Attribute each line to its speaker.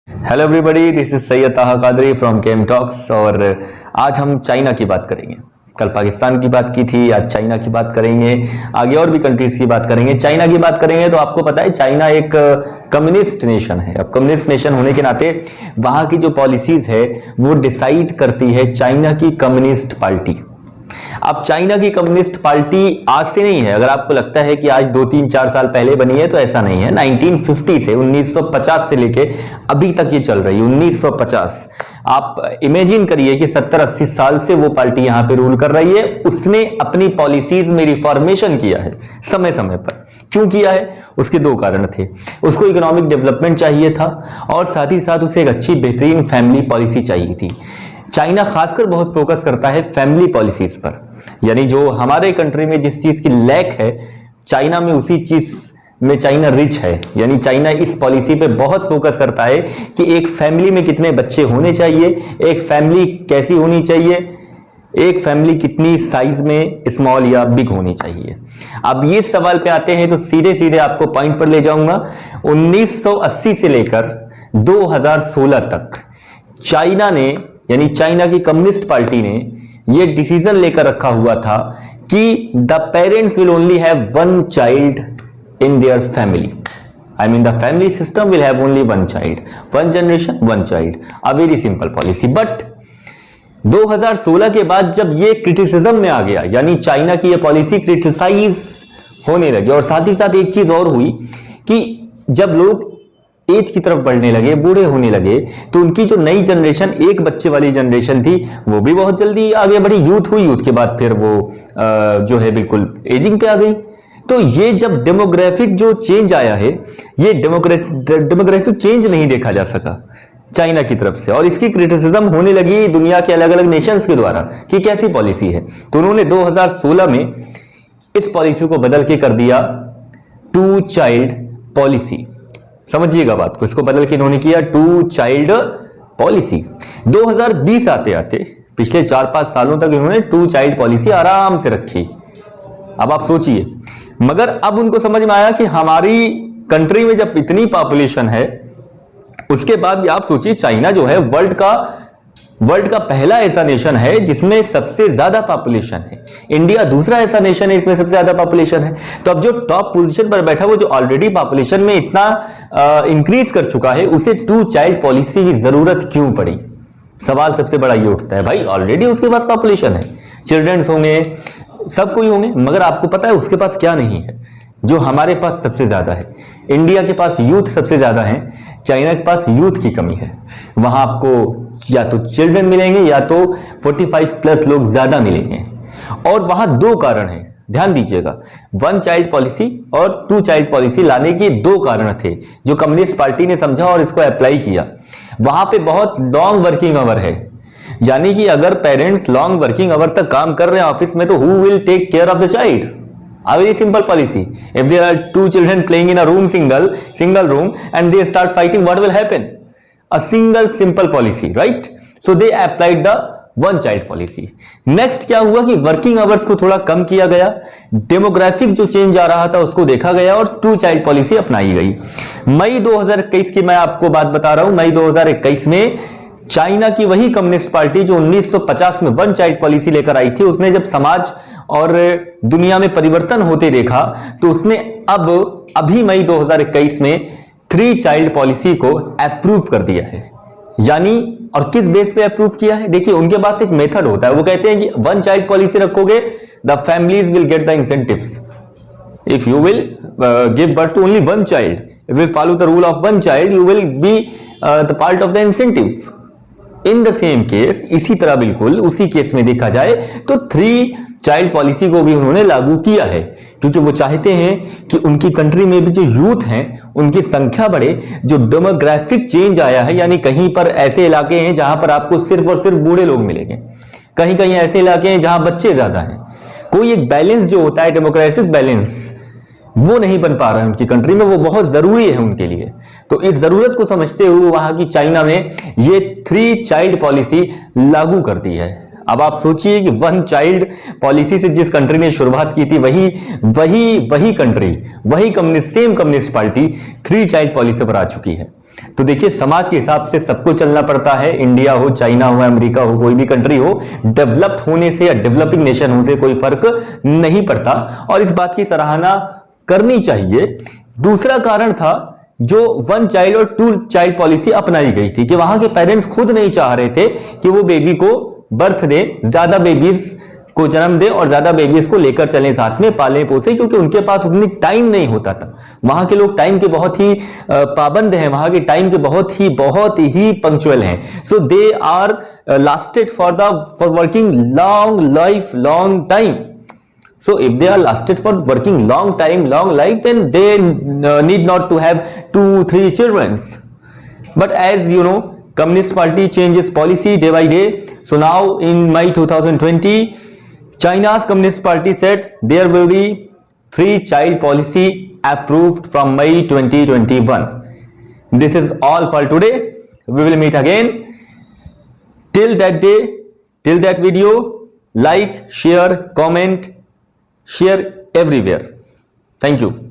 Speaker 1: Hello everybody, this is Syed ताहा Qadri from came talks. और आज हम चाइना की बात करेंगे। कल पाकिस्तान की बात की थी, आज चाइना की बात करेंगे, आगे और भी कंट्रीज की बात करेंगे। चाइना की बात करेंगे तो आपको पता है चाइना एक कम्युनिस्ट नेशन है। अब कम्युनिस्ट नेशन होने के नाते वहां की जो पॉलिसीज है वो डिसाइड करती है चाइना की कम्युनिस्ट पार्टी। अब चाइना की कम्युनिस्ट पार्टी आज से नहीं है। अगर आपको लगता है कि आज 2-3-4 साल पहले बनी है तो ऐसा नहीं है। 1950 से 1950 से लेके अभी तक ये चल रही है। 1950 आप इमेजिन करिए कि 70-80 साल से वो पार्टी यहां पे रूल कर रही है। उसने अपनी पॉलिसीज में रिफॉर्मेशन किया है समय समय पर। क्यों किया है? उसके दो कारण थे। उसको इकोनॉमिक डेवलपमेंट चाहिए था और साथ ही साथ उसे एक अच्छी बेहतरीन फैमिली पॉलिसी चाहिए थी। चाइना खासकर बहुत फोकस करता है फैमिली पॉलिसीज पर, यानी जो हमारे कंट्री में जिस चीज की लैक है चाइना में उसी चीज में चाइना रिच है। यानी चाइना इस पॉलिसी पे बहुत फोकस करता है कि एक फैमिली में कितने बच्चे होने चाहिए, एक फैमिली कैसी होनी चाहिए, एक फैमिली कितनी साइज में स्मॉल या बिग होनी चाहिए। अब ये सवाल पे आते हैं तो सीधे सीधे आपको पॉइंट पर ले जाऊंगा। 1980 से लेकर 2016 तक चाइना ने, यानी चाइना की कम्युनिस्ट पार्टी ने यह डिसीजन लेकर रखा हुआ था कि the parents will only have one child in their family. I mean the family system will have only one child, one generation one child. A very simple policy. But 2016 के बाद जब ये क्रिटिसिज्म में आ गया, यानी चाइना की ये policy criticise होने लगी। और साथ ही साथ एक चीज और हुई कि जब लोग एज की तरफ बढ़ने लगे, बूढ़े होने लगे, तो उनकी जो नई जनरेशन, एक बच्चे वाली जनरेशन थी, वो भी बहुत जल्दी आगे बढ़ी। यूथ हुई, यूथ के बाद फिर वो जो है बिल्कुल एजिंग पे आ गई। तो ये जब डेमोग्राफिक जो चेंज आया है, ये डेमोग्राफिक चेंज नहीं देखा जा सका चाइना की तरफ से, और इसकी क्रिटिसिज्म होने लगी दुनिया के अलग अलग नेशंस के द्वारा कि कैसी पॉलिसी है। तो उन्होंने 2016 में इस पॉलिसी को बदल के कर दिया 2 चाइल्ड पॉलिसी। समझिएगा बात को, इसको बदल के इन्होंने किया 2 चाइल्ड पॉलिसी। 2020 आते आते पिछले 4-5 सालों तक इन्होंने 2 चाइल्ड पॉलिसी आराम से रखी। अब आप सोचिए, मगर अब उनको समझ में आया कि हमारी कंट्री में जब इतनी पॉपुलेशन है, उसके बाद आप सोचिए चाइना जो है वर्ल्ड का पहला ऐसा नेशन है जिसमें सबसे ज्यादा पॉपुलेशन है। इंडिया दूसरा ऐसा नेशन है इसमें सबसे ज्यादा पॉपुलेशन है। तो अब जो टॉप पोजीशन पर बैठा, वो जो ऑलरेडी पॉपुलेशन में इतना इंक्रीज कर चुका है, उसे 2 चाइल्ड पॉलिसी की जरूरत क्यों पड़ी? सवाल सबसे बड़ा ये उठता है। भाई ऑलरेडी उसके पास पॉपुलेशन है, चिल्ड्रंस होंगे, सब कोई होंगे, मगर आपको पता है उसके पास क्या नहीं है जो हमारे पास सबसे ज्यादा है? इंडिया के पास यूथ सबसे ज्यादा है, चाइना के पास यूथ की कमी है। वहां आपको या तो चिल्ड्रन मिलेंगे या तो 45+ लोग ज्यादा मिलेंगे। और वहां 2 कारण हैं, ध्यान दीजिएगा। 1 चाइल्ड पॉलिसी और 2 चाइल्ड पॉलिसी लाने के 2 कारण थे जो कम्युनिस्ट पार्टी ने समझा और इसको अप्लाई किया। वहां पे बहुत लॉन्ग वर्किंग आवर है, यानी कि अगर पेरेंट्स लॉन्ग वर्किंग आवर तक काम कर रहे हैं ऑफिस में, तो who will take care of the child? A very simple policy. If there are 2 children playing in a room, single room, and they start fighting, what will happen? A single simple policy, right? So they applied the 1 child policy. Next क्या हुआ कि working hours को थोड़ा कम किया गया, demographic जो change आ रहा था उसको देखा गया और 2 चाइल्ड पॉलिसी अपनाई गई। मई 2021 की मैं आपको बात बता रहा हूं। मई 2021 में चाइना की वही कम्युनिस्ट पार्टी जो 1950 में 1 चाइल्ड पॉलिसी लेकर आई थी, उसने जब समाज और दुनिया में परिवर्तन होते देखा तो उसने अभी मई 2021 में 3 चाइल्ड पॉलिसी को अप्रूव कर दिया है। यानी, और किस बेस पे अप्रूव किया है? देखिए, उनके पास एक मेथड होता है। वो कहते हैं कि 1 चाइल्ड पॉलिसी रखोगे, the families will get the incentives. If you will give birth to only 1 child, if you follow the rule of 1 child, you will be the part of the incentive. In the same case, इसी तरह बिल्कुल उसी case में देखा जाए तो 3 child policy को भी उन्होंने लागू किया है, क्योंकि वो चाहते हैं कि उनकी कंट्री में भी जो यूथ हैं उनकी संख्या बढ़े। जो डेमोग्राफिक चेंज आया है, यानी कहीं पर ऐसे इलाके हैं जहां पर आपको सिर्फ और सिर्फ बूढ़े लोग मिलेंगे, कहीं कहीं ऐसे इलाके हैं जहां बच्चे ज्यादा हैं। कोई एक बैलेंस जो होता है, डेमोग्राफिक बैलेंस, वो नहीं बन पा रहा है उनकी कंट्री में। वो बहुत जरूरी है उनके लिए। तो इस जरूरत को समझते हुए वहां की चाइना ने ये 3 चाइल्ड पॉलिसी लागू कर दी है। अब आप सोचिए कि 1 चाइल्ड पॉलिसी से जिस कंट्री ने शुरुआत की थी, वही कंट्री, वही communist, same communist party 3 child policy पर आ चुकी है। तो देखिए, समाज के हिसाब से सबको चलना पड़ता है। इंडिया हो, चाइना हो, अमेरिका हो, कोई भी कंट्री हो, डेवलप्ड होने से या डेवलपिंग नेशन होने से कोई फर्क नहीं पड़ता और इस बात की सराहना करनी चाहिए। दूसरा कारण था जो वन चाइल्ड और टू चाइल्ड पॉलिसी अपनाई गई थी कि वहां के पेरेंट्स खुद नहीं चाह रहे थे कि वो बेबी को बर्थ दे, ज्यादा बेबीज को जन्म दे और ज्यादा बेबीज को लेकर चलें, साथ में पालें पोसे, क्योंकि उनके पास उतनी टाइम नहीं होता था। वहां के लोग टाइम के बहुत ही पाबंद हैं, वहां के टाइम के बहुत ही पंक्चुअल हैं। So they are lasted for working long time. So if they are lasted for working long life, then they need not to have 2-3 children. But as you know, Communist Party changes policy day by day. So now in May 2020, China's Communist Party said there will be 3-child policy approved from May 2021. This is all for today. We will meet again. Till that day, till that video, like, share, comment, share everywhere. Thank you.